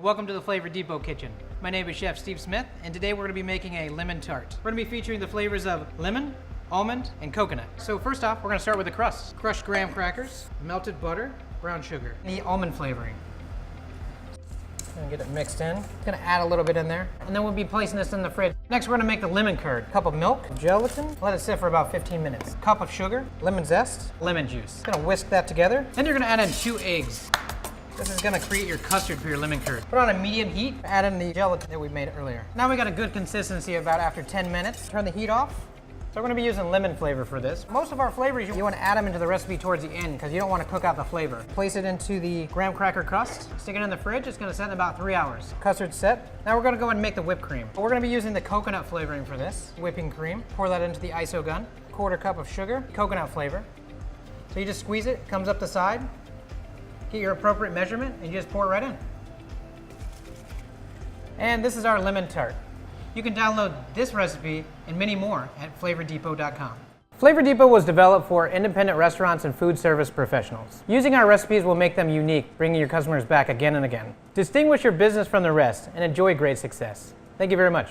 Welcome to the Flavor Depot kitchen. My name is Chef Steve Smith, and today we're going to be making a lemon tart. We're going to be featuring the flavors of lemon, almond, and coconut. So first off, we're going to start with the crust. Crushed graham crackers, melted butter, brown sugar, and the almond flavoring. Gonna get it mixed in. Gonna add a little bit in there, and then we'll be placing this in the fridge. Next, we're gonna make the lemon curd. Cup of milk, gelatin, let it sit for about 15 minutes. Cup of sugar, lemon zest, lemon juice. Gonna whisk that together. Then you're gonna add in 2 eggs. This is gonna create your custard for your lemon curd. Put on a medium heat, add in the gelatin that we made earlier. Now we got a good consistency about after 10 minutes. Turn the heat off. So we're gonna be using lemon flavor for this. Most of our flavors, you wanna add them into the recipe towards the end because you don't wanna cook out the flavor. Place it into the graham cracker crust, stick it in the fridge. It's gonna set in about 3 hours. Custard's set. Now we're gonna go ahead and make the whipped cream. We're gonna be using the coconut flavoring for this. Whipping cream, pour that into the ISO gun. 1/4 cup of sugar, coconut flavor. So you just squeeze it, comes up the side. Get your appropriate measurement and you just pour it right in. And this is our lemon tart. You can download this recipe and many more at flavordepot.com. Flavor Depot was developed for independent restaurants and food service professionals. Using our recipes will make them unique, bringing your customers back again and again. Distinguish your business from the rest and enjoy great success. Thank you very much.